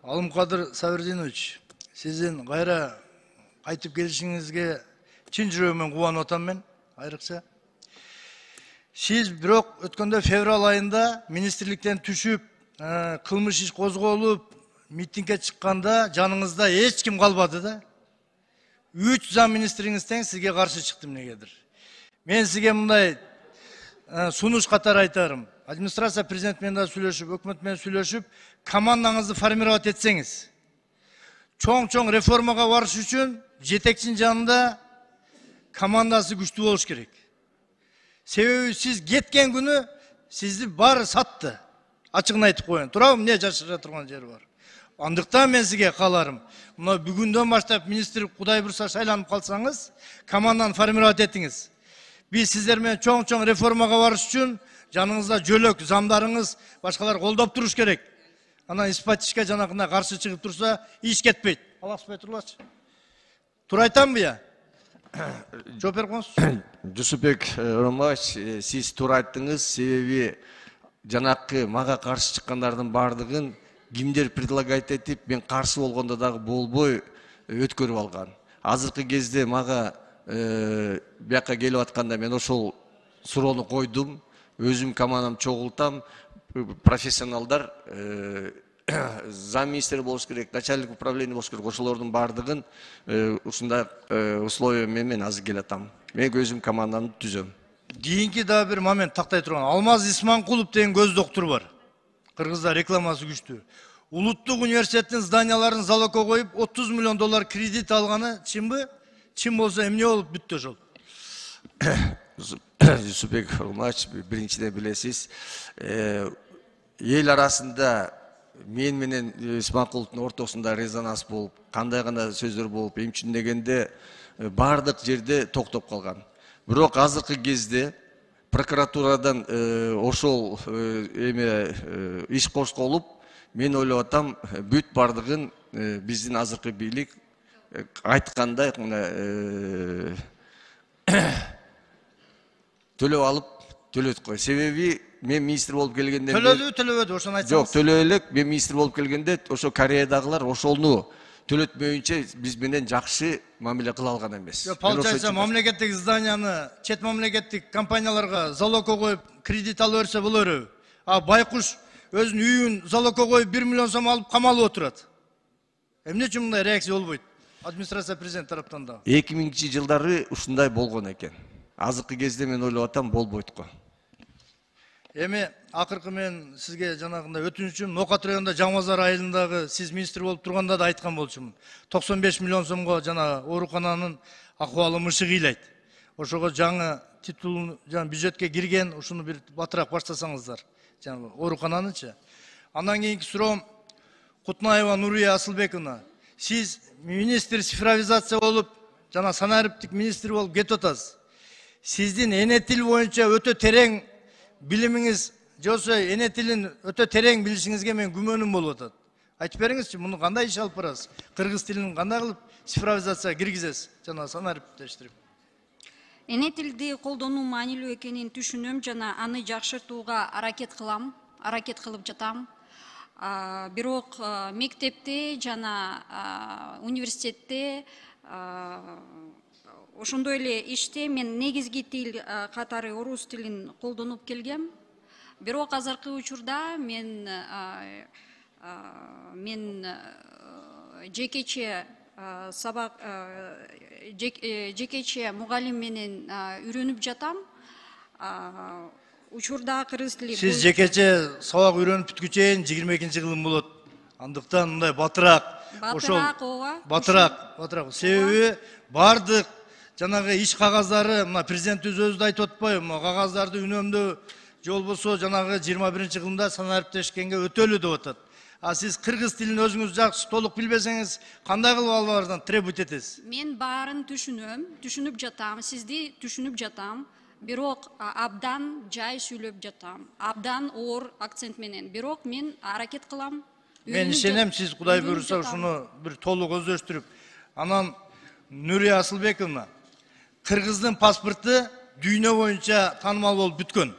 Алымкадыр Сабирдинович, sizin gayra qaytып келишиңизге чын жүрөгүмөн кубанып атам мен, айрыкча. Siz бирок өткөндө февраль айында министрликтен түшүп, кылмыш иш козголуп, митингге чыкканда жаныңызда эч ким калбады да. 3 зам министриңиз тең сизге каршы чыкты эмнегедир. Мен сизге мындай сунуш катары айтарым. Администрация президент менен да сүйлөшүп, өкмөт менен сүйлөшүп, командаңызды формировать этсеңиз. Чоң реформага барыш үчүн жетекчинин жанында командасы күчтүү болуш керек. Себеби сиз кеткен күнү сизди баары сатты. Ачыгын айтып коеюн. Туурабы, эмне жашыра турган жери бар. Андыктан мен сизге кааларым. Мына бүгүндөн баштап министр Кудай бурса шайланып калсаңыз, команданы формировать этиңиз. Биз сиздер менен чоң реформага барыш үчүн жаныңызда жөлөк, замдарыңыз, башкалар колдоп туруш керек. Анан испатишке жанагына каршы чыгып турса, иш кетпейт. Алакспай турлачы. Туура айтамбы я? Жооп берип коңуз. Жусупбек Романович, сиз туура айттыңыз, себеби жанакы мага каршы чыккандардын бардыгын кимдер предлагать этип, мен каршы болгондо дагы болбой өткөрүп алган. Азыркы кезде мага бияка келип атканда мен ошол суроону койдум. Өзүм командам чогултам, профессионалдар зам министр болуш керек, начальник управления болуш керек, ошолордун бардыгын ушундай условия менен азыр келатам. Мен өзүм командамды түзөм. Кийинки дагы бир момент тактай турган. Алмаз Исманкулов деген көз доктор бар. Кыргызда рекламасы күчтүү. Улуттук университеттин зданияларын залогко коюп, 30 миллион доллар кредит алганы чынбы? Чын болсо эмне болуп бүттү ошол? Жусупбек Романович, биринчиден билесиз, эл арасында мен менен Исманкуловдун ортосунда резонанс болуп, кандай гана сөздөр болуп, эмчиндегенде бардык жерде токтоп калган. Бирок азыркы кезде прокуратурадан ошол иш козголуп, мен ойлоп атам, бүт бардыгын биздин азыркы бийлик айткандай төлөп алып төлөт кой. Себеби мен министр болуп келгенде төлөбөдү, ошону айтсаңыз. Жок, төлөп элек. Мен министр болуп келгенде ошо Кореядагылар ошону төлөтмөйүнчө биз менен жакшы мамиле кыла алган эмес. Получается, мамлекеттик зданияны чет мамлекеттик компанияларга залогко коюп кредит алып берсе боло береби? А байкуш өзүнүн үйүн залогко коюп 1 миллион сом алып камалып отурат. Эмне үчүн мындай реакция болбойт? Администрация президент тараптан да. 2000-жылдары ушундай болгон экен. Азыркы кезде мен ойлоп атам, болбойт го. Эми акыркы мен сизге жанагындай өтүнүчүм, Нокат районунда Жаңбазар айылындагы сиз министр болуп турганда да айткан болчумун. 95 миллион сомго жана оорукананын акыбалы мышы кыйлайт. Ошого жаңы титул бюджетке кирген, ушуну бир батыраак баштасаңыздар. Жана оорукананычы. Андан кийинки суроом Кутнаева Нурия Асылбековна. Сиз министр цифровизация болуп, жана санариптик министр болуп кетип атасыз. Сиздин эне тил боюнча өтө терең билимиңиз, жосо эне тилин өтө терең билишиңизге мен күмөнүм болуп атат. Айтып бериңизчи, муну кандай иш алып барасыз? Кыргыз тилин кандай кылып цифровизация киргизесиз? Жана санариптештирип. Эне тилди колдонуу маанилүү экенин түшүнөм жана аны жакшыртууга аракет кылып жатам. Бирок мектепте жана университетте ошондой эле иште мен негизги тил катары орус тилин колдонуп келгем. Бирок азыркы учурда мен жекече сабак жекече мугалим менен үйрөнүп жатам. Учурда кыргыз тили. Сиз жекече сабак үйрөнүп бүткүчө 22-жылым болот. Андыктан мындай батыраак, ошол батыраак. Себеби бардык жанагы иш кагаздары, мына президент өзү да айтып атпайбы, мына кагаздарды үнөмдөө же болбосо жанагы 21-жылымда санариптешкенге өтөлү деп атат. А сиз кыргыз тилин өзүңүз жакшы толук билбесеңиз, кандай кылып алардан требовать этесиз? Мен баарын түшүнүп жатам, сизди түшүнүп жатам. Бирок абдан жай сүйлөп жатам. Абдан оор акцент менен. Бирок мен аракет кылам. Мен ишенем, сиз Кудай буйруса ушуну бир толук өздөштүрүп. Анан Нурия Асылбековна, кыргыздын паспорту дүйнө боюнча таанымал болуп бүткөн.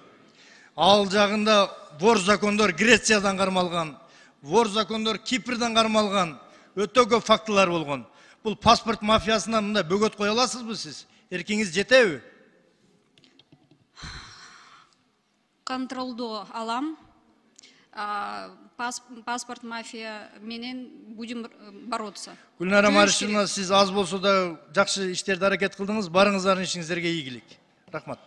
Ал жагында бор закондор Грециядан кармалган. вор закондор Кипрден кармалган өтө көп фактылар болгон. Бул паспорт мафиясына мындай бөгөт кое аласызбы сиз? Эркиңиз жетеби? Контролду алам. Паспорт мафия менен будем бороться. Гүлнара Маришевна, сиз аз болсо да жакшы иштерди аракет кылдыңыз. Барыңыздар ишиңиздерге ийгилик. Рахмат.